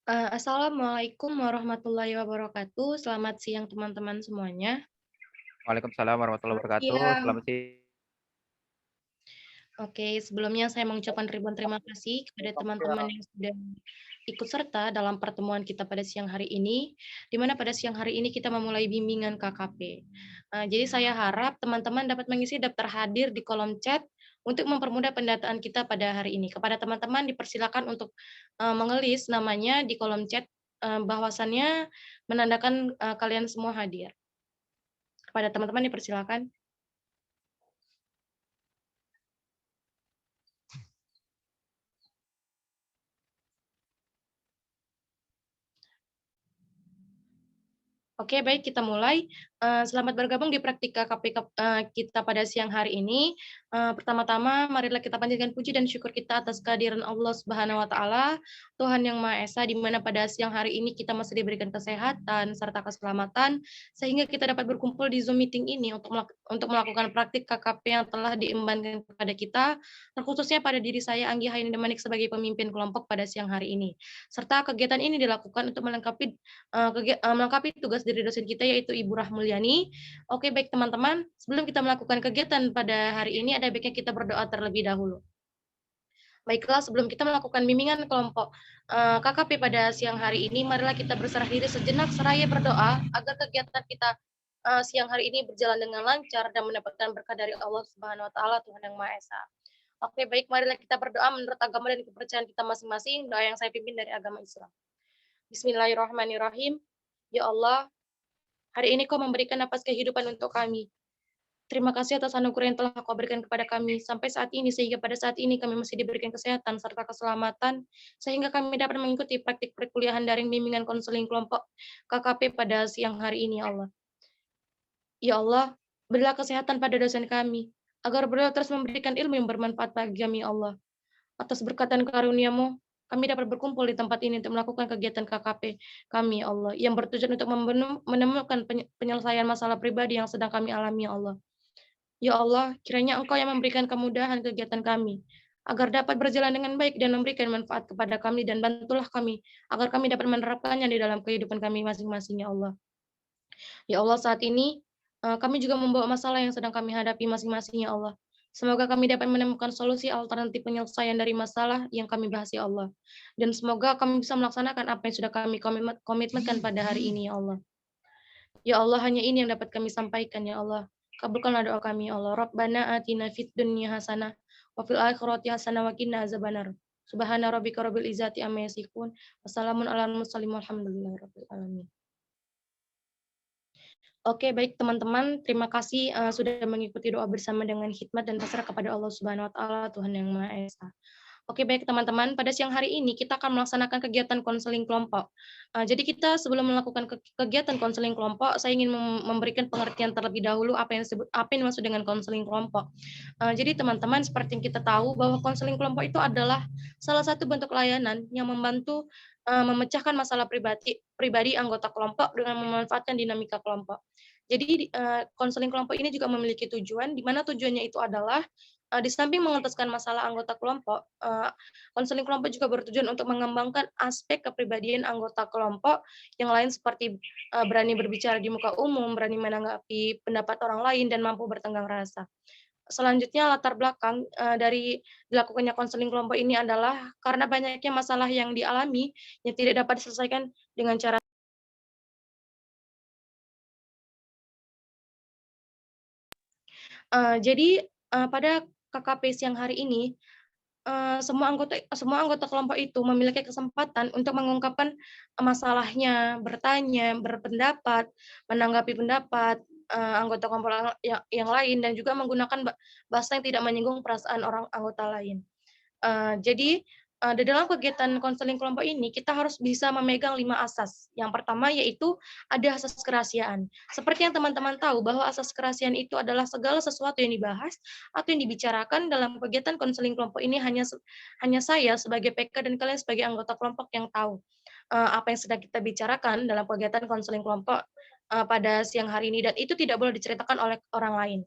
Assalamualaikum warahmatullahi wabarakatuh. Selamat siang teman-teman semuanya. Waalaikumsalam warahmatullahi wabarakatuh. Siang. Selamat siang. Oke, sebelumnya saya mengucapkan ribuan terima kasih kepada teman-teman yang sudah ikut serta dalam pertemuan kita pada siang hari ini, di mana pada siang hari ini kita memulai bimbingan KKP. Jadi saya harap teman-teman dapat mengisi daftar hadir di kolom chat untuk mempermudah pendataan kita pada hari ini. Kepada teman-teman dipersilakan untuk mengelis namanya di kolom chat, bahwasannya menandakan kalian semua hadir. Kepada teman-teman dipersilakan. Oke, baik kita mulai. Selamat bergabung di praktik KKP kita pada siang hari ini. Pertama-tama marilah kita panjatkan puji dan syukur kita atas kehadiran Allah Subhanahu wa taala, Tuhan yang Maha Esa, di mana pada siang hari ini kita masih diberikan kesehatan serta keselamatan sehingga kita dapat berkumpul di Zoom meeting ini untuk melakukan praktik KKP yang telah diembankan kepada kita, terkhususnya pada diri saya Anggi Hayani Damanik sebagai pemimpin kelompok pada siang hari ini. Serta kegiatan ini dilakukan untuk melengkapi tugas dari dosen kita yaitu Ibu Rahmulyani. Oke, baik teman-teman, sebelum kita melakukan kegiatan pada hari ini ada baiknya kita berdoa terlebih dahulu. Baiklah, sebelum kita melakukan bimbingan kelompok KKP pada siang hari ini, marilah kita berserah diri sejenak seraya berdoa agar kegiatan kita siang hari ini berjalan dengan lancar dan mendapatkan berkah dari Allah Subhanahu wa taala, Tuhan yang Maha Esa. Oke, baik, marilah kita berdoa menurut agama dan kepercayaan kita masing-masing. Doa yang saya pimpin dari agama Islam. Bismillahirrahmanirrahim. Ya Allah, hari ini Kau memberikan napas kehidupan untuk kami. Terima kasih atas anugerah yang telah Kau berikan kepada kami sampai saat ini, sehingga pada saat ini kami masih diberikan kesehatan serta keselamatan, sehingga kami dapat mengikuti praktik perkuliahan daring bimbingan konseling kelompok KKP pada siang hari ini, ya Allah. Ya Allah, berilah kesehatan pada dosen kami, agar beliau terus memberikan ilmu yang bermanfaat bagi kami, ya Allah. Atas berkat dan karunia-Mu, kami dapat berkumpul di tempat ini untuk melakukan kegiatan KKP kami, ya Allah, yang bertujuan untuk menemukan penyelesaian masalah pribadi yang sedang kami alami, ya Allah. Ya Allah, kiranya Engkau yang memberikan kemudahan kegiatan kami, agar dapat berjalan dengan baik dan memberikan manfaat kepada kami, dan bantulah kami, agar kami dapat menerapkannya di dalam kehidupan kami masing-masing, ya Allah. Ya Allah, saat ini kami juga membawa masalah yang sedang kami hadapi masing-masing, ya Allah. Semoga kami dapat menemukan solusi alternatif penyelesaian dari masalah yang kami bahas, ya Allah. Dan semoga kami bisa melaksanakan apa yang sudah kami komitmenkan pada hari ini, ya Allah. Ya Allah, hanya ini yang dapat kami sampaikan, ya Allah. Kabulkanlah doa kami, ya Allah. Rabbana atina fid dunya hasanah wa fil akhirati hasanah wa qina azabannar. Subhana rabbika rabbil izzati amma yasifun. Wassalamun alal mursalin walhamdulillahi rabbil alamin. Oke, baik teman-teman, terima kasih sudah mengikuti doa bersama dengan hikmat dan pasrah kepada Allah Subhanahu wa taala, Tuhan yang Maha Esa. Oke, baik teman-teman, pada siang hari ini kita akan melaksanakan kegiatan konseling kelompok. Jadi kita sebelum melakukan kegiatan konseling kelompok, saya ingin memberikan pengertian terlebih dahulu apa yang dimaksud dengan konseling kelompok. Jadi teman-teman, seperti yang kita tahu bahwa konseling kelompok itu adalah salah satu bentuk layanan yang membantu memecahkan masalah pribadi pribadi anggota kelompok dengan memanfaatkan dinamika kelompok. Jadi konseling kelompok ini juga memiliki tujuan, di mana tujuannya itu adalah di samping mengentaskan masalah anggota kelompok, konseling kelompok juga bertujuan untuk mengembangkan aspek kepribadian anggota kelompok yang lain seperti berani berbicara di muka umum, berani menanggapi pendapat orang lain, dan mampu bertenggang rasa. Selanjutnya latar belakang dari dilakukannya konseling kelompok ini adalah karena banyaknya masalah yang dialami yang tidak dapat diselesaikan dengan cara jadi pada KKP siang hari ini semua anggota kelompok itu memiliki kesempatan untuk mengungkapkan masalahnya, bertanya, berpendapat, menanggapi pendapat anggota kelompok yang lain, dan juga menggunakan bahasa yang tidak menyinggung perasaan orang anggota lain. Jadi, di dalam kegiatan konseling kelompok ini, kita harus bisa memegang 5 asas. Yang pertama yaitu ada asas kerahasiaan. Seperti yang teman-teman tahu bahwa asas kerahasiaan itu adalah segala sesuatu yang dibahas atau yang dibicarakan dalam kegiatan konseling kelompok ini hanya saya sebagai PK dan kalian sebagai anggota kelompok yang tahu apa yang sedang kita bicarakan dalam kegiatan konseling kelompok pada siang hari ini, dan itu tidak boleh diceritakan oleh orang lain.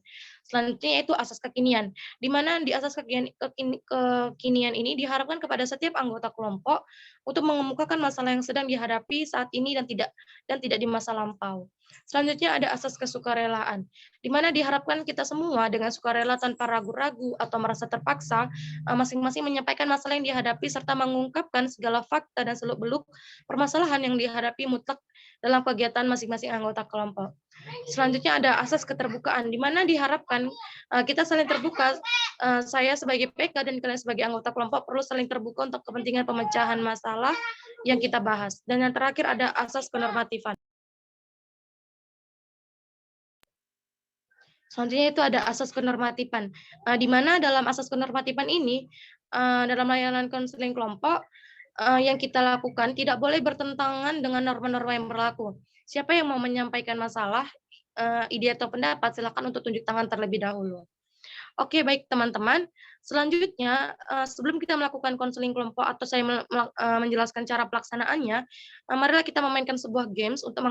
Selanjutnya itu asas kekinian, di mana di asas kekinian ini diharapkan kepada setiap anggota kelompok untuk mengemukakan masalah yang sedang dihadapi saat ini dan tidak di masa lampau. Selanjutnya ada asas kesukarelaan, di mana diharapkan kita semua dengan sukarela tanpa ragu-ragu atau merasa terpaksa masing-masing menyampaikan masalah yang dihadapi serta mengungkapkan segala fakta dan seluk-beluk permasalahan yang dihadapi mutlak dalam kegiatan masing-masing anggota kelompok. Selanjutnya ada asas keterbukaan, di mana diharapkan kita saling terbuka. Saya sebagai PK dan kalian sebagai anggota kelompok perlu saling terbuka untuk kepentingan pemecahan masalah yang kita bahas. Dan yang terakhir ada asas penormatifan. Selanjutnya itu ada asas kenormatifan, di mana dalam asas kenormatifan ini, dalam layanan konseling kelompok, yang kita lakukan tidak boleh bertentangan dengan norma-norma yang berlaku. Siapa yang mau menyampaikan masalah, ide atau pendapat, silakan untuk tunjuk tangan terlebih dahulu. Oke, baik teman-teman. Selanjutnya, sebelum kita melakukan konseling kelompok atau saya menjelaskan cara pelaksanaannya, marilah kita memainkan sebuah games untuk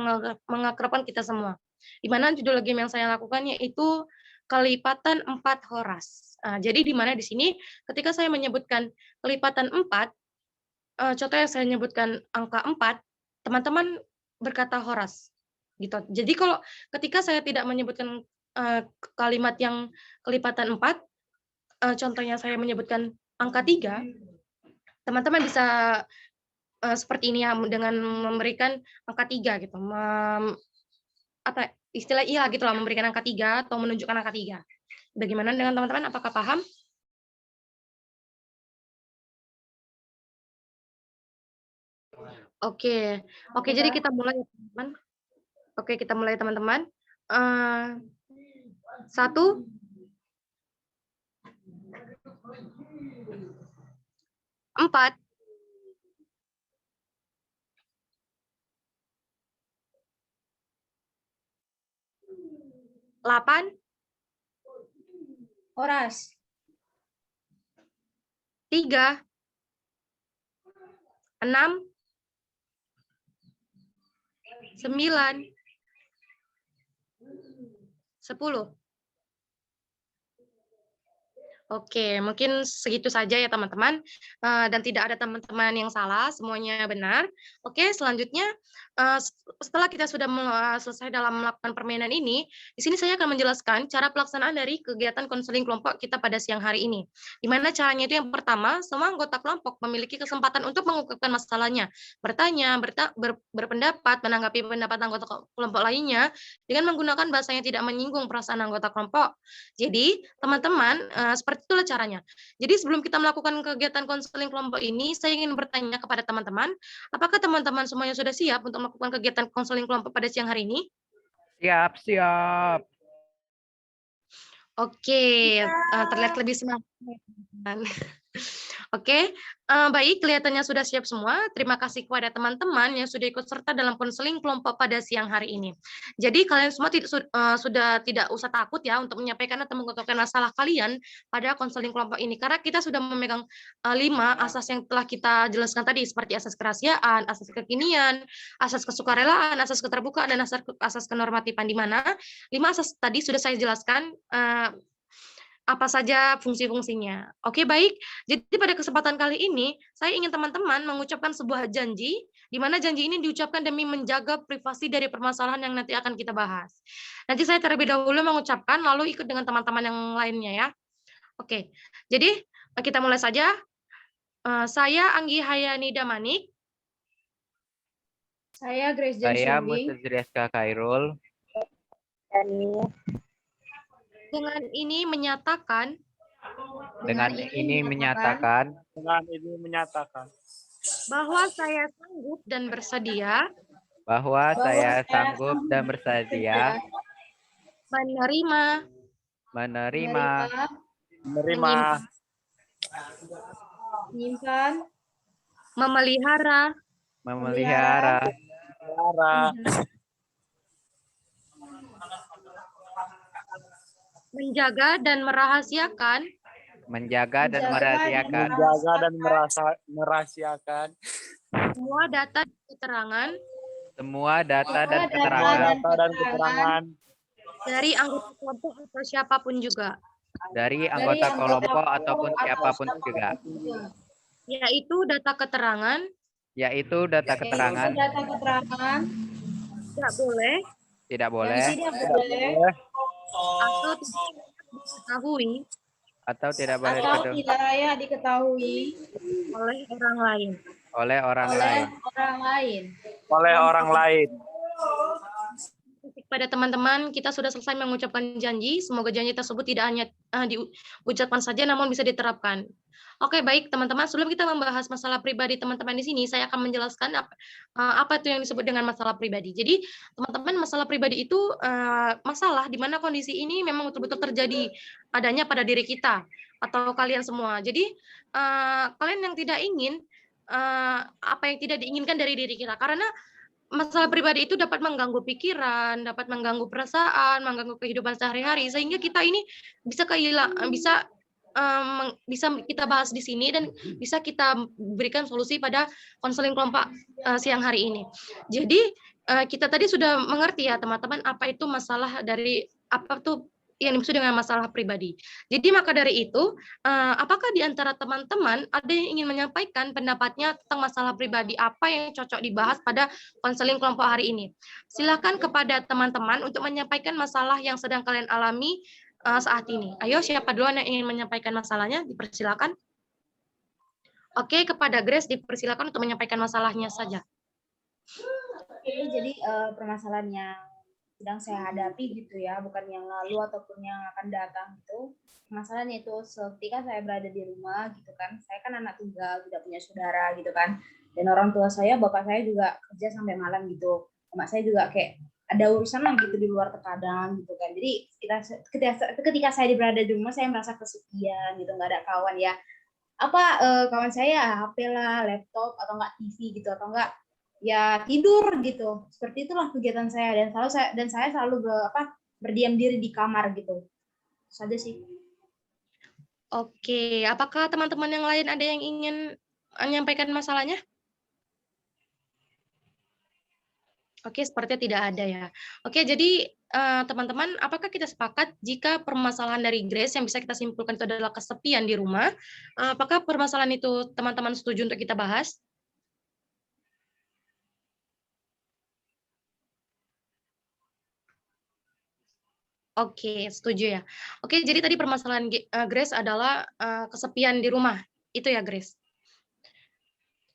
mengakrabkan kita semua. Di mana judul game yang saya lakukan yaitu kelipatan 4 horas. Jadi di mana di sini ketika saya menyebutkan kelipatan 4, contoh yang saya menyebutkan angka 4, teman-teman berkata horas, gitu. Jadi kalau ketika saya tidak menyebutkan kalimat yang kelipatan 4, contohnya saya menyebutkan angka 3, teman-teman bisa seperti ini ya, dengan memberikan angka 3 gitu, apa istilah iya gitulah, memberikan angka 3 atau menunjukkan angka 3. Bagaimana dengan teman-teman, apakah paham? Oke. Oke, jadi kita mulai ya teman-teman. Oke, kita mulai teman-teman. 1, 4, 8, Horas. 3, 6, 9, 10. Oke, mungkin segitu saja ya teman-teman, dan tidak ada teman-teman yang salah, semuanya benar. Oke, selanjutnya, setelah kita sudah selesai dalam melakukan permainan ini, di sini saya akan menjelaskan cara pelaksanaan dari kegiatan konseling kelompok kita pada siang hari ini. Di mana caranya itu yang pertama, semua anggota kelompok memiliki kesempatan untuk mengungkapkan masalahnya, bertanya, berpendapat, menanggapi pendapat anggota kelompok lainnya, dengan menggunakan bahasa yang tidak menyinggung perasaan anggota kelompok. Jadi, teman-teman, seperti itulah caranya. Jadi sebelum kita melakukan kegiatan konseling kelompok ini, saya ingin bertanya kepada teman-teman, apakah teman-teman semuanya sudah siap untuk melakukan kegiatan konseling kelompok pada siang hari ini? Siap, siap. Oke, terlihat lebih semangat. Oke, baik, kelihatannya sudah siap semua. Terima kasih kepada teman-teman yang sudah ikut serta dalam konseling kelompok pada siang hari ini. Jadi kalian semua sudah tidak usah takut ya untuk menyampaikan atau mengungkapkan masalah kalian pada konseling kelompok ini, karena kita sudah memegang 5 asas yang telah kita jelaskan tadi, seperti asas kerahasiaan, asas kekinian, asas kesukarelaan, asas keterbukaan, dan asas kenormatifan, di mana 5 asas tadi sudah saya jelaskan apa saja fungsi-fungsinya. Oke, baik. Jadi pada kesempatan kali ini, saya ingin teman-teman mengucapkan sebuah janji, di mana janji ini diucapkan demi menjaga privasi dari permasalahan yang nanti akan kita bahas. Nanti saya terlebih dahulu mengucapkan, lalu ikut dengan teman-teman yang lainnya ya. Oke, jadi kita mulai saja. Saya Anggi Hayani Damanik. Saya Grace Saya Jansubing. Mustadriaska Khairul. Dengan ini menyatakan bahwa saya sanggup dan bersedia menerima, menyimpan, memelihara, menjaga dan merahasiakan semua data dan keterangan semua data dan Semua keterangan data dan keterangan dari anggota kelompok atau siapapun juga, dari dari anggota anggota kelompok kelompok ataupun atau siapapun siapapun juga, juga, yaitu data keterangan yaitu data yaitu keterangan data keterangan tidak boleh tidak yang boleh tidak boleh atau tidak diketahui atau tidak boleh atau diketahui tidak layak diketahui oleh orang lain. oleh orang oleh lain. orang lain. oleh orang lain. Pada teman-teman, kita sudah selesai mengucapkan janji. Semoga janji tersebut tidak hanya diucapkan saja, namun bisa diterapkan. Oke, baik teman-teman. Sebelum kita membahas masalah pribadi teman-teman di sini, saya akan menjelaskan apa itu yang disebut dengan masalah pribadi. Jadi, teman-teman, masalah pribadi itu masalah di mana kondisi ini memang betul-betul terjadi adanya pada diri kita atau kalian semua. Jadi, kalian yang tidak ingin apa yang tidak diinginkan dari diri kita, karena masalah pribadi itu dapat mengganggu pikiran, dapat mengganggu perasaan, mengganggu kehidupan sehari-hari, sehingga kita ini bisa bisa kita bahas di sini dan bisa kita berikan solusi pada konseling kelompok siang hari ini. Jadi kita tadi sudah mengerti ya teman-teman apa itu masalah dari apa tuh yang dimaksud dengan masalah pribadi. Jadi maka dari itu, apakah di antara teman-teman ada yang ingin menyampaikan pendapatnya tentang masalah pribadi apa yang cocok dibahas pada konseling kelompok hari ini? Silakan kepada teman-teman untuk menyampaikan masalah yang sedang kalian alami saat ini. Ayo, siapa duluan yang ingin menyampaikan masalahnya? Dipersilakan. Oke, kepada Grace dipersilakan untuk menyampaikan masalahnya saja. Oke, jadi permasalahan yang sedang saya hadapi gitu ya, bukan yang lalu ataupun yang akan datang gitu. Masalahnya itu ketika saya berada di rumah gitu kan, saya kan anak tunggal, tidak punya saudara gitu kan, dan orang tua saya, bapak saya juga kerja sampai malam gitu, emak saya juga kayak ada urusan lah gitu di luar terkadang gitu kan. Jadi ketika saya berada di rumah, saya merasa kesepian gitu, nggak ada kawan ya. Kawan saya HP lah, laptop atau enggak TV gitu, atau enggak ya tidur gitu. Seperti itulah kegiatan saya, dan saya selalu berdiam diri di kamar gitu. Saja sih. Oke, apakah teman-teman yang lain ada yang ingin menyampaikan masalahnya? Oke, sepertinya tidak ada ya. Oke, jadi teman-teman, apakah kita sepakat jika permasalahan dari Grace yang bisa kita simpulkan itu adalah kesepian di rumah? Apakah permasalahan itu teman-teman setuju untuk kita bahas? Oke, setuju ya. Oke, jadi tadi permasalahan Grace adalah kesepian di rumah. Itu ya, Grace?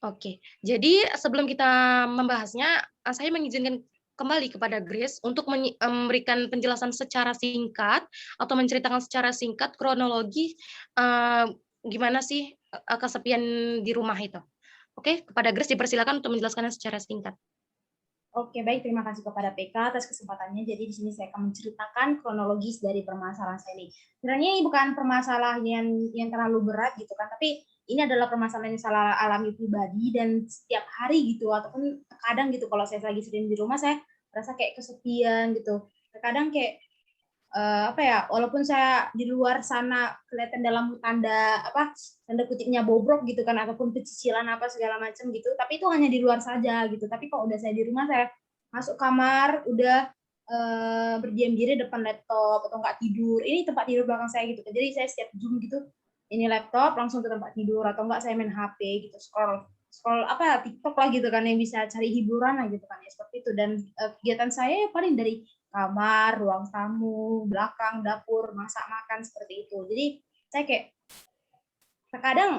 Oke, jadi sebelum kita membahasnya, saya mengizinkan kembali kepada Grace untuk memberikan penjelasan secara singkat atau menceritakan secara singkat kronologi gimana sih kesepian di rumah itu. Oke, kepada Grace dipersilakan untuk menjelaskannya secara singkat. Oke, baik. Terima kasih kepada PK atas kesempatannya. Jadi di sini saya akan menceritakan kronologis dari permasalahan saya ini. Sebenarnya ini bukan permasalahan yang terlalu berat gitu kan, tapi ini adalah permasalahan yang saya alami pribadi dan setiap hari gitu, ataupun kadang gitu kalau saya lagi sering di rumah, saya merasa kayak kesepian gitu. Terkadang kayak walaupun saya di luar sana kelihatan dalam tanda kutipnya bobrok gitu kan, ataupun pecicilan apa segala macam gitu, tapi itu hanya di luar saja gitu. Tapi kalau udah saya di rumah, saya masuk kamar udah berdiam diri depan laptop atau nggak tidur, ini tempat tidur belakang saya gitu. Jadi saya setiap zoom gitu, ini laptop langsung ke tempat tidur, atau enggak saya main HP gitu, scroll TikTok lah gitu kan, yang bisa cari hiburan lah gitu kan ya, seperti itu. Dan kegiatan saya paling dari kamar, ruang tamu, belakang, dapur, masak makan, seperti itu. Jadi saya kayak terkadang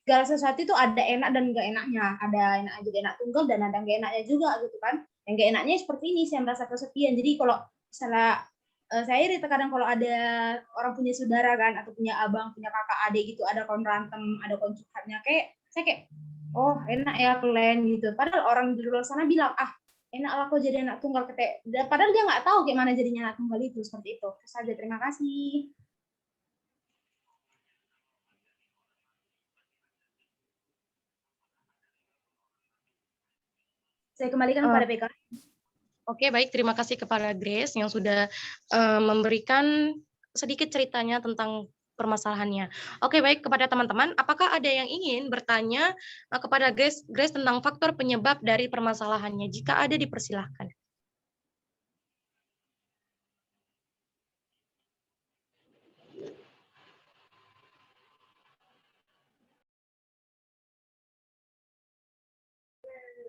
segala sesuatu itu ada enak dan nggak enaknya, ada enak aja enak tunggal dan ada nggak enaknya juga gitu kan. Yang nggak enaknya seperti ini, saya merasa kesepian. Jadi kalau misalnya saya iri terkadang kalau ada orang punya saudara kan, atau punya abang, punya kakak adik gitu, ada kawan berantem, ada kawan curhatnya, saya kayak oh enak ya kalian gitu. Padahal orang di luar sana bilang enak lah kok jadi anak tunggal, padahal dia nggak tahu gimana jadinya anak tunggal itu. Seperti itu. Terus saja, terima kasih. Saya kembalikan kepada PK. Oke, baik. Terima kasih kepada Grace yang sudah memberikan sedikit ceritanya tentang permasalahannya. Oke, baik kepada teman-teman, apakah ada yang ingin bertanya kepada Grace tentang faktor penyebab dari permasalahannya? Jika ada, dipersilahkan.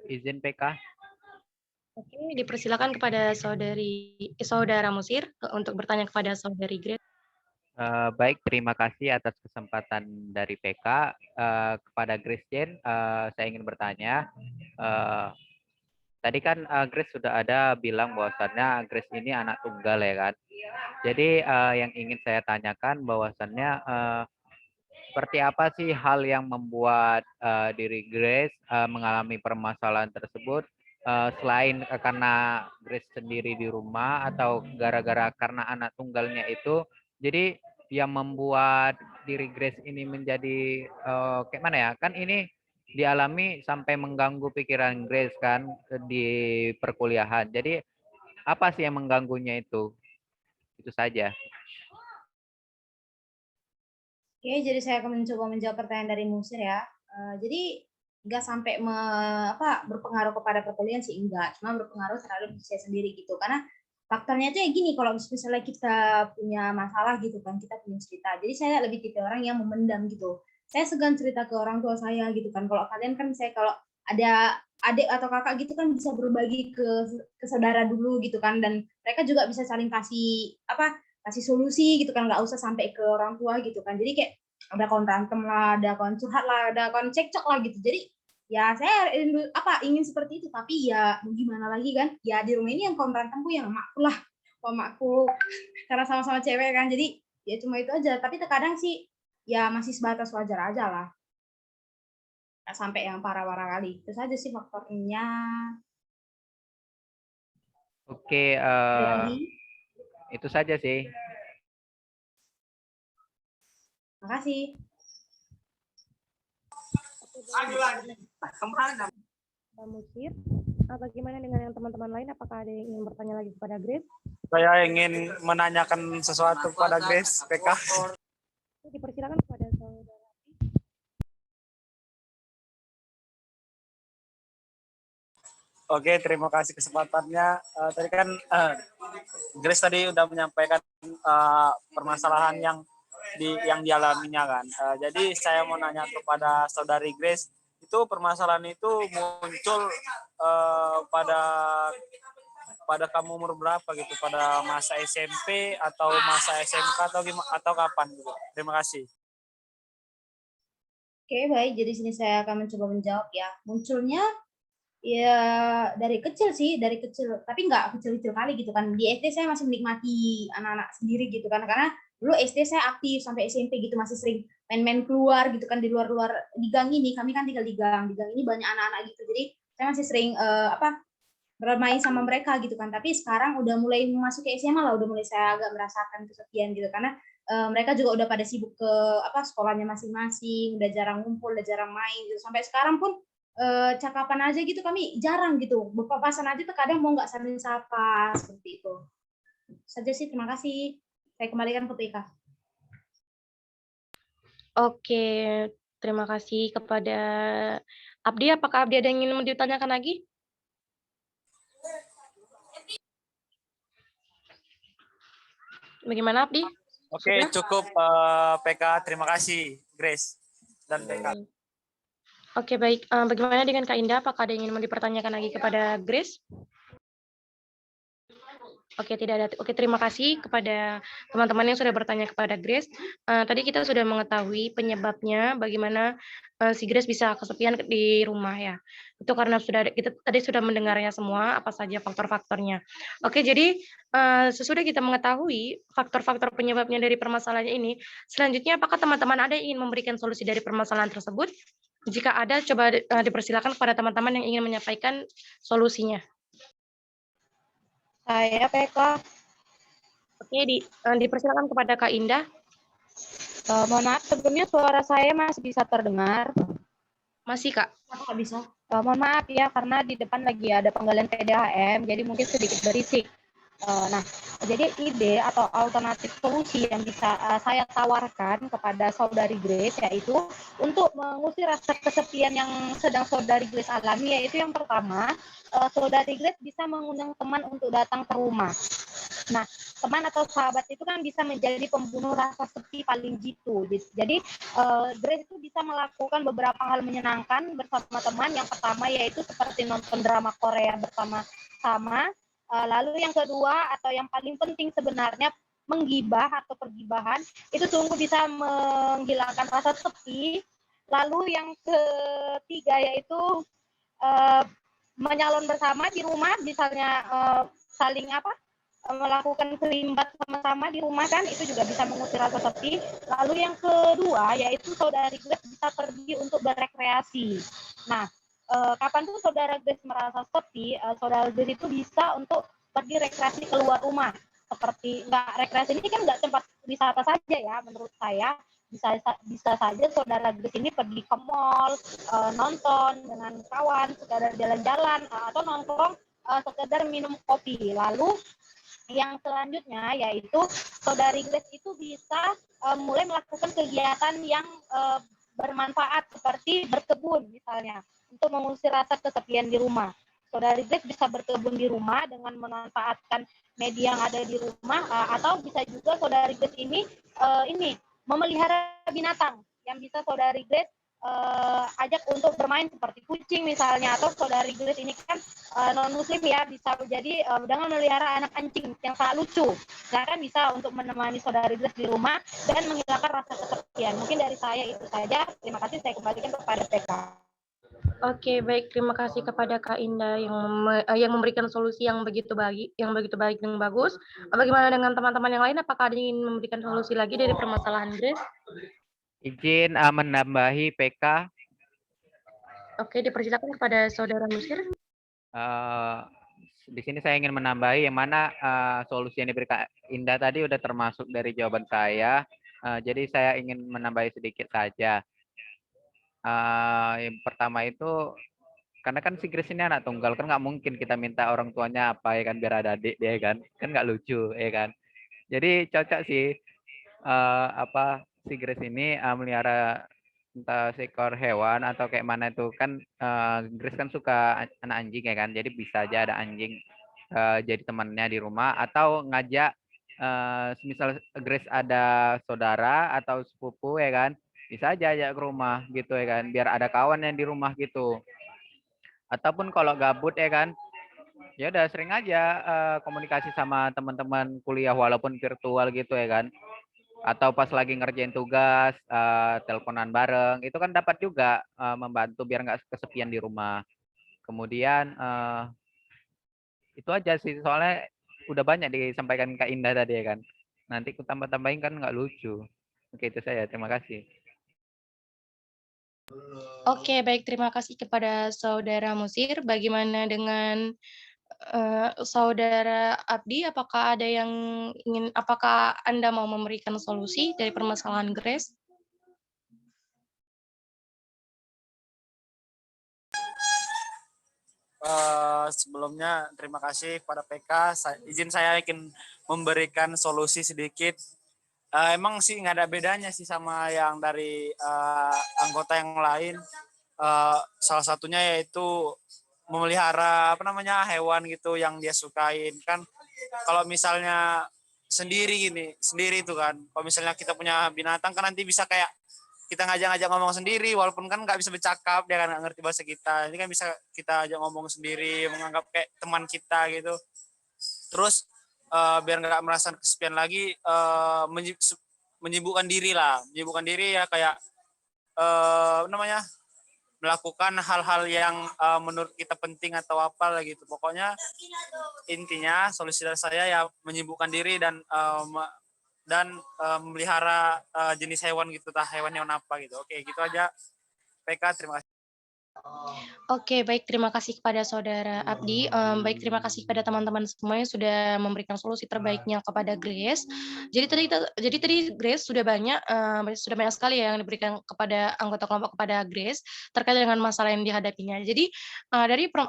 Izin PK. Oke, dipersilakan kepada saudara Musir untuk bertanya kepada saudari Grace. Baik, terima kasih atas kesempatan dari PK. Kepada Grace Jen, saya ingin bertanya. Tadi kan Grace sudah ada bilang bahwasannya Grace ini anak tunggal ya kan. Jadi yang ingin saya tanyakan bahwasannya seperti apa sih hal yang membuat diri Grace mengalami permasalahan tersebut selain karena Grace sendiri di rumah atau gara-gara karena anak tunggalnya itu. Jadi yang membuat diri Grace ini menjadi kayak mana ya? Kan ini dialami sampai mengganggu pikiran Grace kan di perkuliahan. Jadi apa sih yang mengganggunya itu? Itu saja. Oke, jadi saya akan mencoba menjawab pertanyaan dari Musir ya. Jadi nggak sampai berpengaruh kepada perkuliahan sih, enggak. Cuma berpengaruh terhadap saya sendiri gitu. Karena faktornya itu ya gini, kalau misalnya kita punya masalah gitu kan, kita punya cerita. Jadi saya lebih tipe orang yang memendam gitu. Saya segan cerita ke orang tua saya gitu kan. Kalau kalian kan saya kalau ada adik atau kakak gitu kan bisa berbagi ke saudara dulu gitu kan, dan mereka juga bisa saling kasih solusi gitu kan, nggak usah sampai ke orang tua gitu kan. Jadi kayak ada kawan berantem lah, ada kawan curhat lah, ada kawan cekcok lah gitu. Jadi ya saya ingin seperti itu, tapi ya mau gimana lagi kan, ya di rumah ini yang kawan berantemku yang mamaku karena sama-sama cewek kan, jadi ya cuma itu aja. Tapi terkadang sih ya masih sebatas wajar aja lah, nggak sampai yang parah-parah kali. Itu saja sih faktornya. Oke, Ada lagi? itu saja sih. Makasih. Kemana? Musir, bagaimana dengan yang teman-teman lain? Apakah ada yang ingin bertanya lagi kepada Grace? Saya ingin menanyakan sesuatu kepada Grace, PK. Dipersilakan kepada saudara. Oke, terima kasih kesempatannya. Tadi kan Grace tadi udah menyampaikan permasalahan yang dialaminya kan. Jadi saya mau nanya kepada saudari Grace, itu permasalahan itu muncul pada kamu umur berapa gitu? Pada masa SMP atau masa SMK atau kapan gitu? Terima kasih. Oke, baik. Jadi sini saya akan mencoba menjawab ya. Munculnya ya dari kecil sih, dari kecil. Tapi nggak kecil-kecil kali gitu kan. Di SD saya masih menikmati anak-anak sendiri gitu kan. Karena dulu SD saya aktif sampai SMP gitu, masih sering main-main keluar gitu kan, di luar-luar di gang ini. Kami kan tinggal di gang. Di gang ini banyak anak-anak gitu. Jadi saya masih sering bermain sama mereka gitu kan. Tapi sekarang udah mulai masuk ke SMA lah, udah mulai saya agak merasakan kesepian gitu, karena mereka juga udah pada sibuk ke sekolahnya masing-masing, udah jarang ngumpul, udah jarang main gitu. Sampai sekarang pun cakapan aja gitu kami jarang gitu. Berpapasan aja terkadang mau nggak saling sapa seperti itu. Saja sih, terima kasih. Saya kembalikan ke PK. Oke, terima kasih kepada Abdi. Apakah Abdi ada yang ingin ditanyakan lagi? Bagaimana Abdi? Oke, cukup PK. Terima kasih Grace dan PK. Oke, baik. Bagaimana dengan Kak Indah? Apakah ada yang ingin dipertanyakan lagi kepada Grace? Oke, tidak ada. Oke, terima kasih kepada teman-teman yang sudah bertanya kepada Grace. Tadi kita sudah mengetahui penyebabnya, bagaimana si Grace bisa kesepian di rumah ya. Itu karena kita tadi sudah mendengarnya semua, apa saja faktor-faktornya. Oke, jadi sesudah kita mengetahui faktor-faktor penyebabnya dari permasalahan ini, selanjutnya apakah teman-teman ada yang ingin memberikan solusi dari permasalahan tersebut? Jika ada, coba dipersilakan kepada teman-teman yang ingin menyampaikan solusinya. Saya PK. Oke, dipersilakan kepada Kak Indah. Mohon maaf, sebelumnya suara saya masih bisa terdengar. Masih, Kak. Nggak bisa. Mohon maaf ya, karena di depan lagi ada penggalian PDAM, jadi mungkin sedikit berisik. Nah, jadi ide atau alternatif solusi yang bisa saya tawarkan kepada saudari Grace yaitu untuk mengusir rasa kesepian yang sedang saudari Grace alami, yaitu yang pertama, saudari Grace bisa mengundang teman untuk datang ke rumah. Nah, teman atau sahabat itu kan bisa menjadi pembunuh rasa sepi paling jitu. Jadi, Grace itu bisa melakukan beberapa hal menyenangkan bersama teman. Yang pertama yaitu seperti nonton drama Korea bersama-sama. Lalu yang kedua atau yang paling penting sebenarnya menggibah atau pergibahan itu sungguh bisa menghilangkan rasa sepi. Lalu yang ketiga yaitu uh, menyalon bersama di rumah, misalnya saling melakukan kerimbat sama-sama di rumah kan, itu juga bisa mengusir rasa sepi. Lalu yang kedua yaitu saudari Grace bisa pergi untuk berekreasi. Nah, kapan tuh saudara Grace merasa sepi, saudara Grace itu bisa untuk pergi rekreasi keluar rumah. Seperti nggak rekreasi ini kan nggak tempat wisata saja ya, menurut saya bisa saja saudara Grace ini pergi ke mall, nonton dengan kawan, sekedar jalan-jalan, atau nongkrong, sekedar minum kopi. Lalu yang selanjutnya yaitu saudari Grace itu bisa mulai melakukan kegiatan yang bermanfaat seperti berkebun misalnya untuk mengusir rasa kesepian di rumah. Saudari Grace bisa berkebun di rumah dengan memanfaatkan media yang ada di rumah, atau bisa juga saudari Grace ini memelihara binatang yang bisa saudari Grace ajak untuk bermain seperti kucing misalnya, atau saudari Grace ini kan non muslim ya, bisa jadi dengan memelihara anak anjing yang sangat lucu. Nah, kan bisa untuk menemani saudari Grace di rumah dan menghilangkan rasa kesepian. Mungkin dari saya itu saja. Terima kasih, saya kembalikan kepada PK. Oke, baik. Terima kasih kepada Kak Indah yang memberikan solusi yang begitu baik dan bagus. Bagaimana dengan teman-teman yang lain? Apakah ada yang ingin memberikan solusi lagi dari permasalahan Grace? Izin menambahi PK. Oke, dipersilakan kepada Saudara Musir. Di sini saya ingin menambahi yang mana solusi yang diberikan Indah tadi udah termasuk dari jawaban saya. Jadi saya ingin menambahi sedikit saja. Yang pertama itu karena kan si Grace ini anak tunggal, kan nggak mungkin kita minta orang tuanya apa ya kan biar ada adik dia kan nggak lucu ya kan. Jadi cocok sih si Grace ini melihara entah seekor hewan atau kayak mana itu kan. Grace kan suka anak anjing ya kan, jadi bisa aja ada anjing jadi temannya di rumah, atau ngajak misal Grace ada saudara atau sepupu ya kan, bisa aja ajak ke rumah gitu ya kan, biar ada kawan yang di rumah gitu. Ataupun kalau gabut ya kan, ya udah sering aja komunikasi sama teman-teman kuliah walaupun virtual gitu ya kan. Atau pas lagi ngerjain tugas, teleponan bareng, itu kan dapat juga membantu biar nggak kesepian di rumah. Kemudian itu aja sih, soalnya udah banyak disampaikan Kak Indah tadi ya kan. Nanti aku tambah-tambahin kan nggak lucu. Oke, itu saya. Terima kasih. Oke, baik. Terima kasih kepada Saudara Musir. Bagaimana dengan Saudara Abdi? Apakah Anda mau memberikan solusi dari permasalahan Grace? Sebelumnya terima kasih pada PK. Izin saya ingin memberikan solusi sedikit. Emang sih nggak ada bedanya sih sama yang dari anggota yang lain. Salah satunya yaitu memelihara hewan gitu yang dia sukain kan. Kalau misalnya sendiri itu kan, kalau misalnya kita punya binatang kan nanti bisa kayak kita ngajak-ngajak ngomong sendiri, walaupun kan nggak bisa bercakap, dia kan nggak ngerti bahasa kita. Ini kan bisa kita ajak ngomong sendiri, menganggap kayak teman kita gitu. Terus biar nggak merasa kesepian lagi, menyibukkan diri ya, kayak melakukan hal-hal yang menurut kita penting atau apa lah gitu. Pokoknya intinya solusi dari saya ya menyibukkan diri dan memelihara jenis hewan gitu, hewan apa gitu. Oke, gitu aja. PK, terima kasih. Oke, baik. Terima kasih kepada Saudara Abdi. Baik, terima kasih kepada teman-teman semua yang sudah memberikan solusi terbaiknya kepada Grace. Jadi tadi Grace sudah banyak sekali ya yang diberikan kepada anggota kelompok kepada Grace terkait dengan masalah yang dihadapinya. Jadi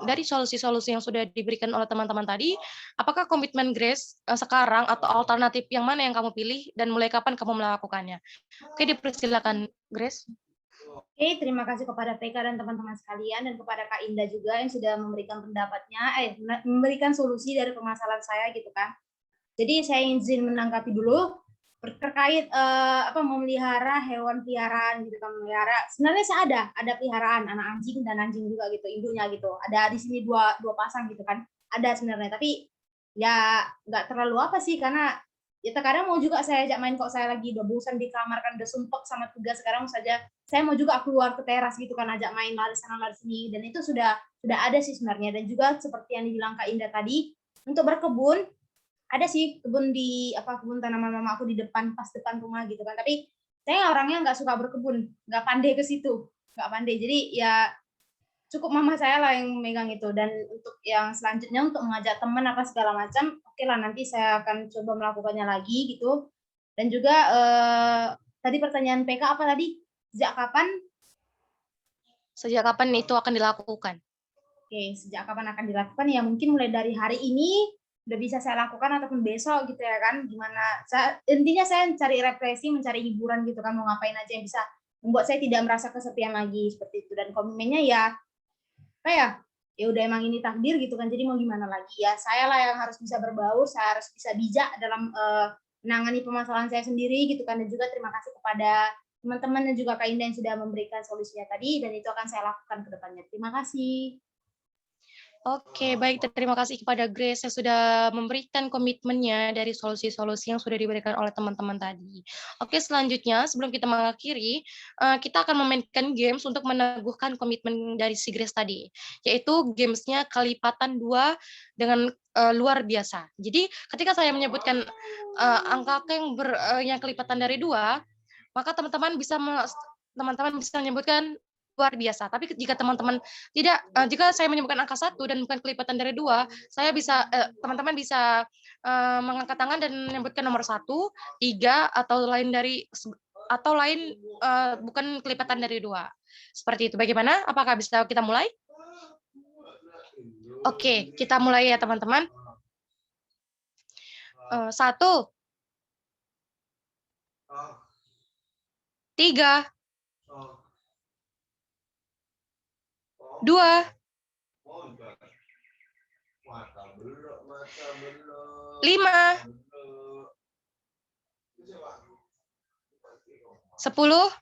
dari solusi-solusi yang sudah diberikan oleh teman-teman tadi, apakah komitmen Grace sekarang atau alternatif yang mana yang kamu pilih dan mulai kapan kamu melakukannya? Oke, dipersilakan Grace. Oke, terima kasih kepada PK dan teman-teman sekalian dan kepada Kak Indah juga yang sudah memberikan pendapatnya, memberikan solusi dari permasalahan saya gitu kan. Jadi saya izin menanggapi dulu terkait memelihara hewan peliharaan gitu kan, melihara. Sebenarnya saya ada peliharaan anak anjing dan anjing juga gitu, ibunya gitu. Ada di sini dua pasang gitu kan. Ada sebenarnya, tapi ya nggak terlalu apa sih karena ya terkadang mau juga saya ajak main kok saya lagi udah bosan di kamar kan udah sumpek sama tugas sekarang saja saya mau juga keluar ke teras gitu kan ajak main lari sana lari sini dan itu sudah ada sih sebenarnya dan juga seperti yang dibilang Kak Indah tadi untuk berkebun ada sih kebun tanaman mama aku di depan pas depan rumah gitu kan tapi saya orangnya nggak suka berkebun nggak pandai ke situ nggak pandai jadi ya cukup mama saya lah yang megang itu dan untuk yang selanjutnya untuk mengajak teman apa segala macam oke lah nanti saya akan coba melakukannya lagi gitu dan juga tadi pertanyaan PK apa tadi sejak kapan Sejak kapan itu akan dilakukan? oke sejak kapan akan dilakukan ya mungkin mulai dari hari ini udah bisa saya lakukan ataupun besok gitu ya kan gimana intinya saya mencari refreshing mencari hiburan gitu kan mau ngapain aja yang bisa membuat saya tidak merasa kesepian lagi seperti itu dan komitmennya ya apa ya udah emang ini takdir gitu kan jadi mau gimana lagi ya saya lah yang harus bisa berbaur saya harus bisa bijak dalam menangani permasalahan saya sendiri gitu kan dan juga terima kasih kepada teman-teman dan juga Kak Indah yang sudah memberikan solusinya tadi dan itu akan saya lakukan ke depannya terima kasih. Oke, baik. Terima kasih kepada Grace yang sudah memberikan komitmennya dari solusi-solusi yang sudah diberikan oleh teman-teman tadi. Oke, selanjutnya sebelum kita mengakhiri, kita akan memainkan games untuk meneguhkan komitmen dari si Grace tadi, yaitu gamesnya kelipatan 2 dengan luar biasa. Jadi ketika saya menyebutkan angka yang kelipatan dari 2, maka teman-teman bisa menyebutkan luar biasa. Tapi jika teman-teman tidak, jika saya menyebutkan angka 1 dan bukan kelipatan dari 2, teman-teman bisa mengangkat tangan dan menyebutkan nomor 1, 3, atau lain bukan kelipatan dari 2. Seperti itu. Bagaimana? Apakah bisa kita mulai? Oke, kita mulai ya teman-teman. 1, 3, 2, 5, 10,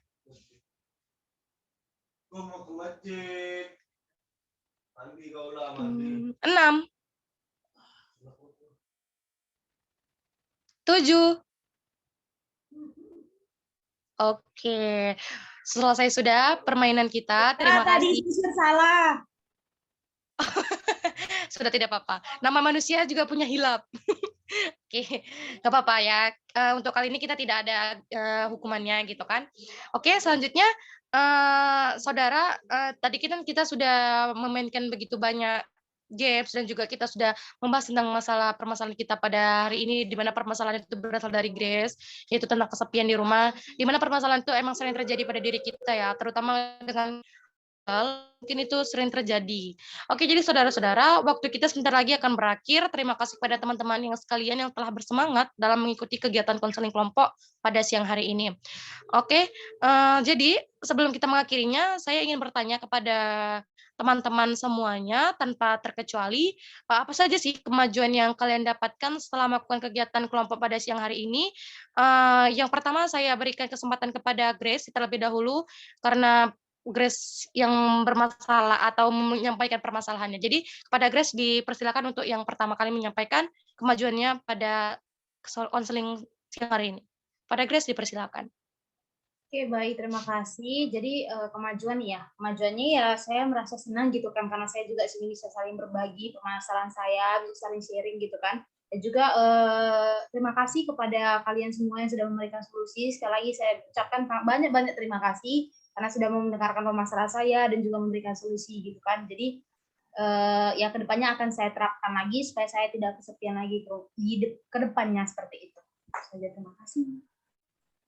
6, 7. Oke. Selesai sudah permainan kita. Terima Tadi kasih. salah. Sudah tidak apa-apa. Nama manusia juga punya hilap. Oke, nggak apa-apa ya. Untuk kali ini kita tidak ada hukumannya gitu kan. Oke, selanjutnya saudara, tadi kita sudah memainkan begitu banyak games dan juga kita sudah membahas tentang permasalahan kita pada hari ini di mana permasalahan itu berasal dari Grace, yaitu tentang kesepian di rumah, di mana permasalahan itu emang sering terjadi pada diri kita ya, terutama dengan mungkin itu sering terjadi. Oke, jadi saudara-saudara, waktu kita sebentar lagi akan berakhir. Terima kasih kepada teman-teman yang sekalian yang telah bersemangat dalam mengikuti kegiatan konseling kelompok pada siang hari ini. Oke, jadi sebelum kita mengakhirinya, saya ingin bertanya kepada teman-teman semuanya tanpa terkecuali, apa saja sih kemajuan yang kalian dapatkan setelah melakukan kegiatan kelompok pada siang hari ini? Yang pertama saya berikan kesempatan kepada Grace terlebih dahulu, karena Grace yang bermasalah atau menyampaikan permasalahannya. Jadi kepada Grace dipersilakan untuk yang pertama kali menyampaikan kemajuannya pada konseling siang hari ini. Pada Grace dipersilakan. Oke, baik, terima kasih. Jadi kemajuannya ya saya merasa senang gitu kan karena saya juga sini bisa saling berbagi permasalahan saya, bisa saling sharing gitu kan. Dan juga terima kasih kepada kalian semua yang sudah memberikan solusi. Sekali lagi saya ucapkan banyak-banyak terima kasih. karena sudah mau mendengarkan permasalahan saya dan juga memberikan solusi gitu kan. Jadi ya kedepannya akan saya terapkan lagi supaya saya tidak kesepian lagi ke depannya seperti itu. Saja, terima kasih.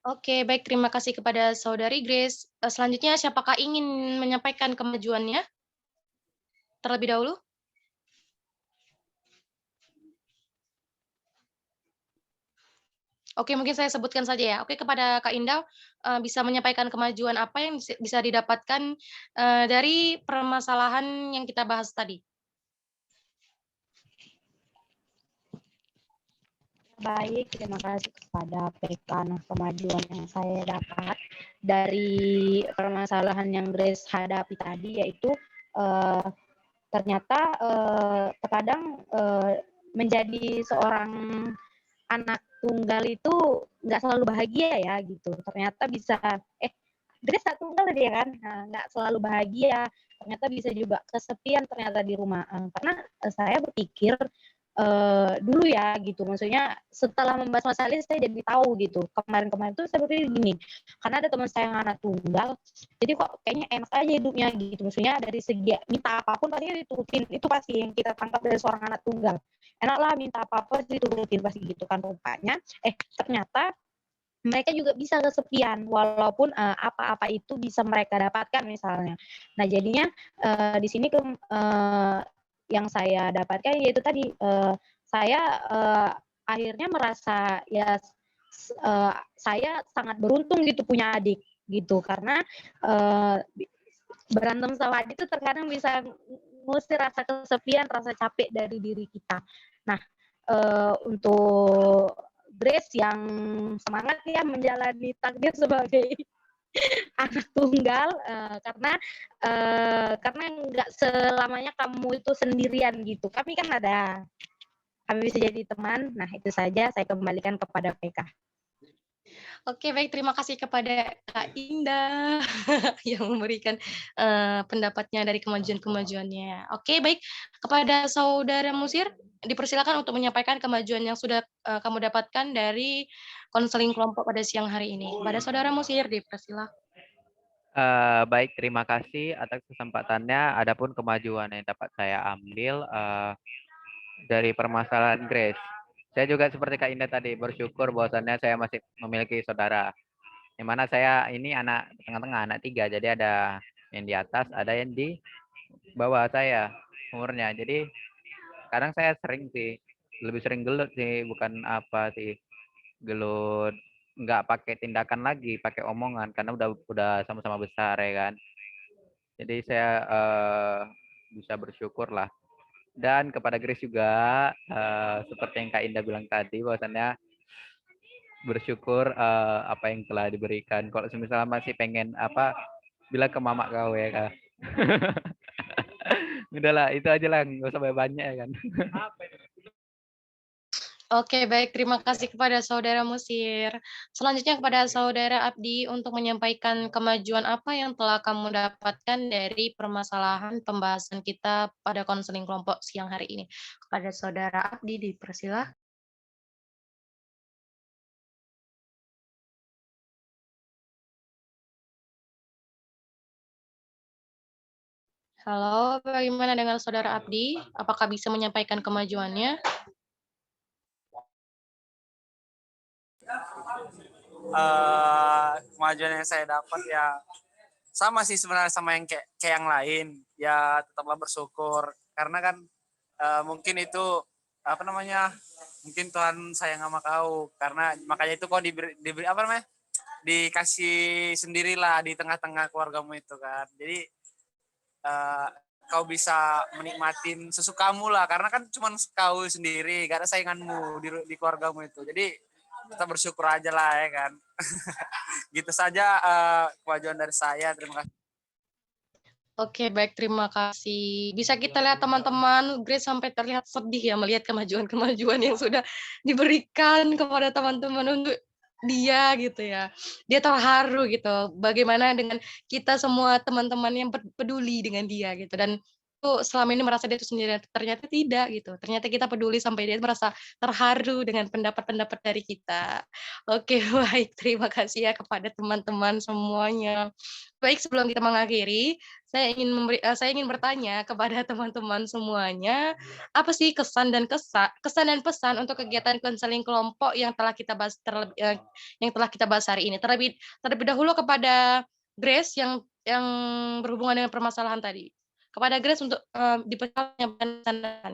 Oke, baik, terima kasih kepada Saudari Grace. Selanjutnya siapakah ingin menyampaikan kemajuannya terlebih dahulu? Oke, mungkin saya sebutkan saja ya. Oke, kepada Kak Indah, bisa menyampaikan kemajuan apa yang bisa didapatkan, dari permasalahan yang kita bahas tadi? Baik, terima kasih kepada PK. Nah, kemajuan yang saya dapat dari permasalahan yang Grace hadapi tadi yaitu ternyata terkadang menjadi seorang anak tunggal itu nggak selalu bahagia ya gitu. Ternyata bisa Grace tak tunggal tadi ya kan, nah, nggak selalu bahagia. Ternyata bisa juga kesepian ternyata di rumah. Karena saya berpikir dulu ya gitu, maksudnya setelah membahas masalah ini saya jadi tahu gitu. Kemarin-kemarin tuh saya berpikir gini, karena ada teman saya yang anak tunggal, jadi kok kayaknya enak aja hidupnya gitu. Maksudnya dari segi minta apapun pasti diturutin, itu pasti yang kita tangkap dari seorang anak tunggal. Enak lah minta apa-apa diturutin pasti gitu kan rupanya. Ternyata mereka juga bisa kesepian walaupun apa-apa itu bisa mereka dapatkan misalnya. Nah jadinya di sini yang saya dapatkan yaitu tadi saya akhirnya merasa ya saya sangat beruntung gitu punya adik gitu karena berantem sama adik itu terkadang bisa ngusir rasa kesepian, rasa capek dari diri kita. Nah untuk Grace yang semangat ya menjalani takdir sebagai anak tunggal karena nggak selamanya kamu itu sendirian gitu. Kami kan ada, kami bisa jadi teman. Nah itu saja saya kembalikan kepada PK. Oke, baik, terima kasih kepada Kak Indah yang memberikan pendapatnya dari kemajuan-kemajuannya. Oke, baik, kepada Saudara Musir, dipersilakan untuk menyampaikan kemajuan yang sudah kamu dapatkan dari konseling kelompok pada siang hari ini. Kepada Saudara Musir, dipersilakan. Baik, terima kasih atas kesempatannya. Adapun kemajuan yang dapat saya ambil dari permasalahan Grace. Saya juga seperti Kak Indah tadi bersyukur bahwasannya saya masih memiliki saudara. Yang mana saya ini anak tengah-tengah, anak 3. Jadi ada yang di atas, ada yang di bawah saya umurnya. Jadi kadang saya sering sih, lebih sering gelut sih, bukan apa sih. Gelut nggak pakai tindakan lagi, pakai omongan karena udah sama-sama besar ya kan. Jadi saya bisa bersyukur lah. Dan kepada Grace juga seperti yang Kak Indah bilang tadi bahwasannya bersyukur apa yang telah diberikan. Kalau misalnya masih pengen apa, bilang ke mama kau ya Kak. Udahlah, itu aja lah, nggak usah banyak ya kan. Oke, baik, terima kasih kepada Saudara Musir. Selanjutnya kepada Saudara Abdi untuk menyampaikan kemajuan apa yang telah kamu dapatkan dari permasalahan pembahasan kita pada konseling kelompok siang hari ini. Kepada Saudara Abdi, dipersilakan. Halo, bagaimana dengan Saudara Abdi? Apakah bisa menyampaikan kemajuannya? Kemajuan yang saya dapat ya sama sih sebenarnya sama yang kayak yang lain, ya tetaplah bersyukur karena kan mungkin itu apa namanya, mungkin Tuhan sayang sama kau karena makanya itu kau diberi apa namanya, dikasih sendirilah di tengah-tengah keluargamu itu kan. Jadi kau bisa menikmatin sesukamu lah karena kan cuma kau sendiri, gak ada sainganmu di keluargamu itu. Jadi kita bersyukur aja lah ya kan. Gitu saja kemajuan dari saya. Terima kasih. Oke, baik, terima kasih. Bisa kita lihat teman-teman, Grace sampai terlihat sedih ya melihat kemajuan-kemajuan yang sudah diberikan kepada teman-teman untuk dia gitu ya. Dia terharu gitu. Bagaimana dengan kita semua teman-teman yang peduli dengan dia gitu. Dan selama ini merasa dia itu sendirian, ternyata tidak gitu. Ternyata kita peduli sampai dia merasa terharu dengan pendapat-pendapat dari kita. Oke, baik, terima kasih ya kepada teman-teman semuanya. Baik, sebelum kita mengakhiri, saya ingin bertanya kepada teman-teman semuanya, apa sih kesan dan pesan untuk kegiatan konseling kelompok yang telah kita bahas yang telah kita bahas hari ini? Terlebih dahulu kepada Grace yang berhubungan dengan permasalahan tadi. Kepada Grace untuk menyampaikan pesan.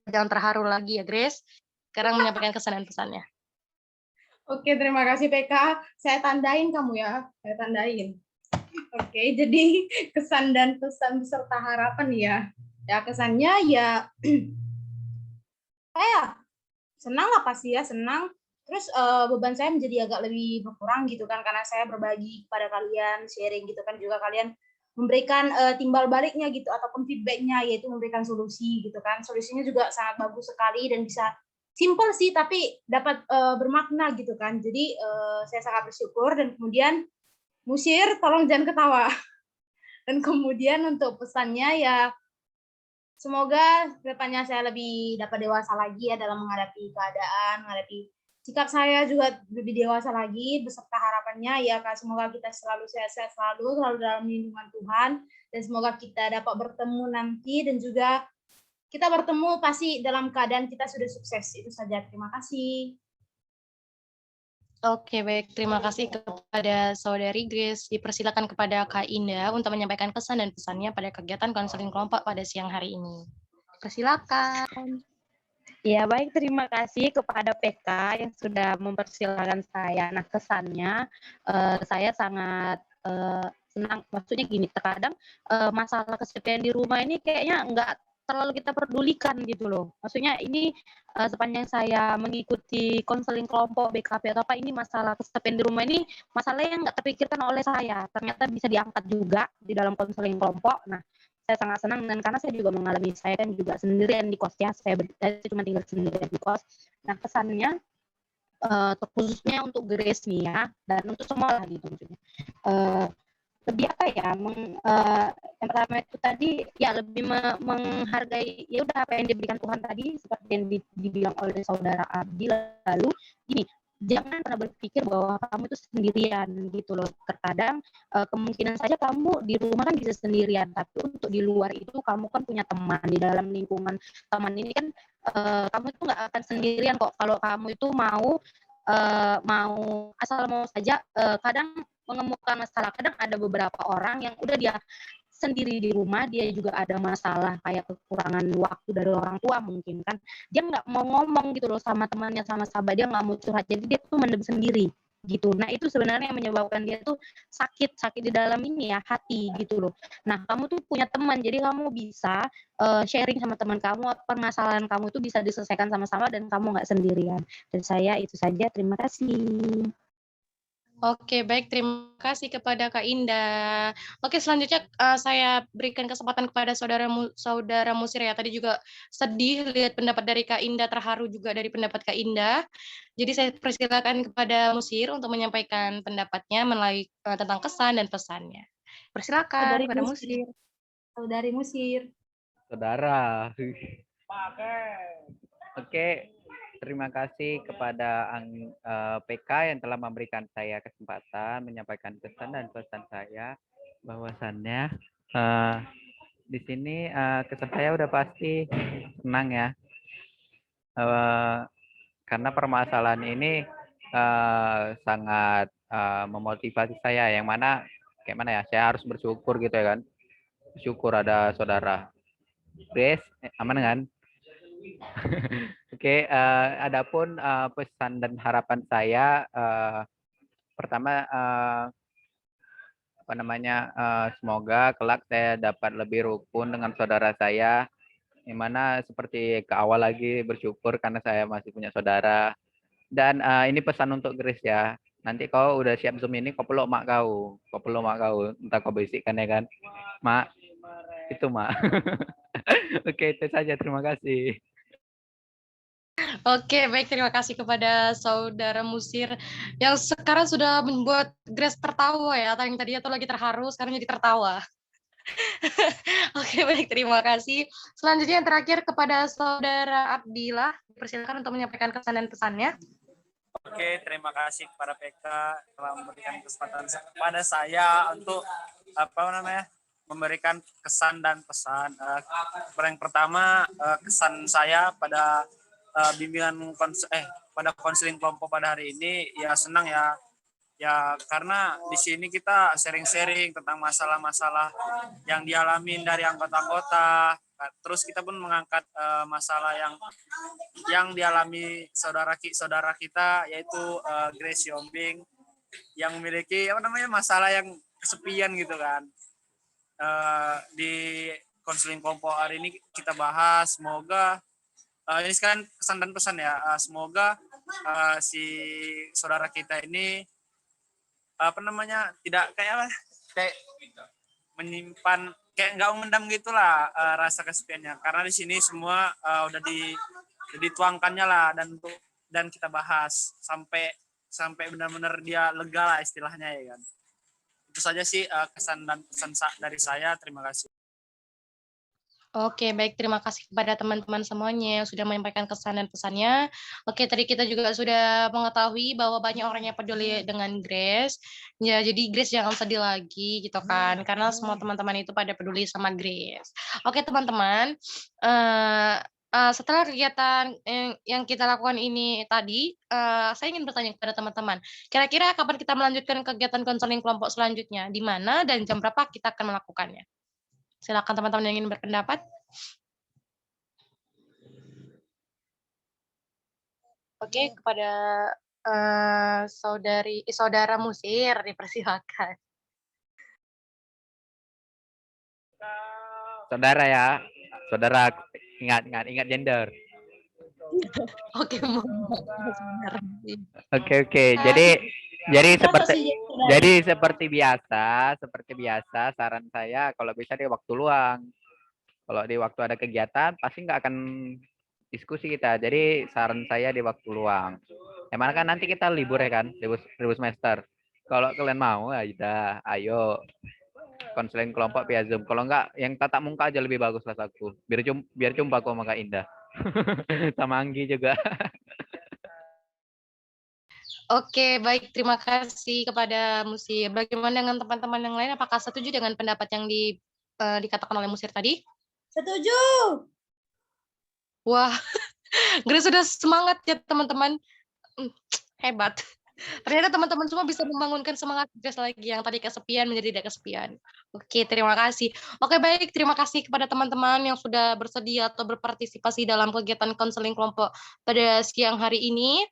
Jangan terharu lagi ya Grace. Sekarang menyampaikan kesan dan pesannya. Oke, terima kasih PK. Saya tandain kamu ya, saya tandain. Oke, jadi kesan dan pesan beserta harapan ya. Ya kesannya ya, saya senang lah pasti ya, senang. Terus beban saya menjadi agak lebih berkurang gitu kan, karena saya berbagi kepada kalian, sharing gitu kan, juga kalian memberikan timbal baliknya gitu, ataupun feedbacknya, yaitu memberikan solusi gitu kan. Solusinya juga sangat bagus sekali dan bisa simple sih, tapi dapat bermakna gitu kan. Jadi saya sangat bersyukur. Dan kemudian Musir, tolong jangan ketawa. Dan kemudian untuk pesannya ya, semoga kedepannya saya lebih dapat dewasa lagi ya dalam menghadapi keadaan, menghadapi sikap saya juga lebih dewasa lagi, beserta harapannya ya Kak, semoga kita selalu sehat-sehat selalu dalam lindungan Tuhan, dan semoga kita dapat bertemu nanti, dan juga kita bertemu pasti dalam keadaan kita sudah sukses. Itu saja, terima kasih. Oke, baik. Terima kasih kepada Saudari Grace. Dipersilakan kepada Kak Indah untuk menyampaikan kesan dan pesannya pada kegiatan konseling kelompok pada siang hari ini. Persilakan. Ya, baik, terima kasih kepada PK yang sudah mempersilahkan saya. Nah, kesannya saya sangat senang. Maksudnya gini, terkadang masalah kesepian di rumah ini kayaknya nggak terlalu kita pedulikan gitu loh. Maksudnya ini sepanjang saya mengikuti konseling kelompok BKP atau apa, ini masalah kesepian di rumah ini masalah yang nggak terpikirkan oleh saya. Ternyata bisa diangkat juga di dalam konseling kelompok. Nah, saya sangat senang, dan karena saya juga mengalami, saya kan juga sendirian di kos ya, saya cuma tinggal sendirian di kos. Nah, kesannya terkhususnya untuk Grace nih ya, dan untuk semua lah gitu maksudnya. Lebih apa ya, yang pertama itu tadi ya lebih menghargai ya udah apa yang diberikan Tuhan tadi, seperti yang dibilang oleh saudara Abdi. Lalu gini, jangan pernah berpikir bahwa kamu itu sendirian gitu loh. Terkadang kemungkinan saja kamu di rumah kan bisa sendirian, tapi untuk di luar itu kamu kan punya teman. Di dalam lingkungan teman ini kan kamu itu nggak akan sendirian kok. Kalau kamu itu mau asal mau saja, kadang mengemuka masalah. Kadang ada beberapa orang yang udah dia sendiri di rumah, dia juga ada masalah kayak kekurangan waktu dari orang tua mungkin kan, dia nggak mau ngomong gitu loh sama temannya, sama sahabat, dia nggak mau curhat, jadi dia tuh mendem sendiri gitu. Nah, itu sebenarnya yang menyebabkan dia tuh sakit di dalam ini ya, hati gitu loh. Nah, kamu tuh punya teman, jadi kamu bisa sharing sama teman kamu, permasalahan kamu tuh bisa diselesaikan sama-sama dan kamu nggak sendirian. Dan saya itu saja, terima kasih. Oke, baik. Terima kasih kepada Kak Indah. Oke, selanjutnya saya berikan kesempatan kepada Saudara Musir ya. Tadi juga sedih lihat pendapat dari Kak Indah, terharu juga dari pendapat Kak Indah. Jadi saya persilakan kepada Musir untuk menyampaikan pendapatnya melalui tentang kesan dan pesannya. Persilakan kepada Musir. Saudari Musir. Saudara. Oke. Terima kasih kepada PK yang telah memberikan saya kesempatan menyampaikan kesan dan pesan saya. Bahwasannya di sini kesan saya udah pasti senang ya, karena permasalahan ini sangat memotivasi saya. Yang mana kayak mana ya? Saya harus bersyukur gitu ya kan. Bersyukur ada saudara Grace, aman kan? Oke, adapun pesan dan harapan saya, pertama semoga kelak saya dapat lebih rukun dengan saudara saya, yang mana seperti ke awal lagi bersyukur karena saya masih punya saudara. Dan ini pesan untuk Grace ya, nanti kau udah siap Zoom ini, kau peluk mak kau, entah kau bisikkan ya kan, mak, itu mak. Oke, itu saja, terima kasih. Oke, baik. Terima kasih kepada Saudara Musir yang sekarang sudah membuat Grace tertawa ya. Yang tadinya tuh lagi terharu, sekarang jadi tertawa. Oke, baik, terima kasih. Selanjutnya yang terakhir kepada Saudara Abdillah, persilakan untuk menyampaikan kesan dan pesannya. Oke, terima kasih kepada PK telah memberikan kesempatan kepada saya untuk apa namanya memberikan kesan dan pesan. Yang pertama kesan saya pada pada konseling kelompok pada hari ini ya senang ya karena di sini kita sharing-sharing tentang masalah-masalah yang dialami dari anggota-anggota. Terus kita pun mengangkat masalah yang dialami saudara kita yaitu Grace Yombing yang memiliki apa namanya masalah yang kesepian gitu kan. Di konseling kelompok hari ini kita bahas, semoga ini sekarang kesan dan pesan ya, semoga si saudara kita ini apa namanya tidak kayak menyimpan kayak nggak memendam gitulah rasa kesepiannya, karena di sini semua udah dituangkannya lah dan kita bahas sampai benar-benar dia lega lah istilahnya ya kan. Itu saja sih kesan dan pesan dari saya. Terima kasih. Oke, baik, terima kasih kepada teman-teman semuanya yang sudah menyampaikan kesan dan pesannya. Oke, tadi kita juga sudah mengetahui bahwa banyak orang yang peduli dengan Grace. Ya, jadi Grace jangan sedih lagi gitu kan, karena semua teman-teman itu pada peduli sama Grace. Oke, teman-teman, setelah kegiatan yang kita lakukan ini tadi, saya ingin bertanya kepada teman-teman, kira-kira kapan kita melanjutkan kegiatan konseling kelompok selanjutnya? Di mana dan jam berapa kita akan melakukannya? Silakan teman-teman yang ingin berpendapat. Oke, kepada saudara Musir dipersilakan. Saudara ya, saudara ingat gender. Oke, Oke. Jadi seperti biasa saran saya kalau bisa di waktu luang. Kalau di waktu ada kegiatan pasti nggak akan diskusi kita. Jadi saran saya di waktu luang. Emang kan nanti kita libur ya kan, libur semester. Kalau kalian mau ya udah, ayo konseling kelompok via Zoom. Kalau enggak, yang tatap muka aja lebih bagus lah aku. Biar jumpa kok sama Kak Indah. Sama Anggi juga. Oke, baik, terima kasih kepada Musir. Bagaimana dengan teman-teman yang lain? Apakah setuju dengan pendapat yang dikatakan oleh Musir tadi? Setuju. Wah, Grace sudah semangat ya teman-teman. Hebat. Ternyata teman-teman semua bisa membangunkan semangat Grace lagi yang tadi kesepian menjadi tidak kesepian. Oke, terima kasih. Oke, baik, terima kasih kepada teman-teman yang sudah bersedia atau berpartisipasi dalam kegiatan konseling kelompok pada siang hari ini.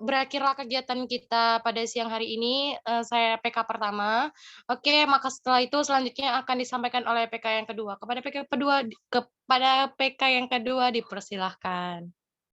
Berakhirlah kegiatan kita pada siang hari ini. Saya PK pertama. Oke, maka setelah itu selanjutnya akan disampaikan oleh PK yang kedua. Kepada PK yang kedua dipersilahkan.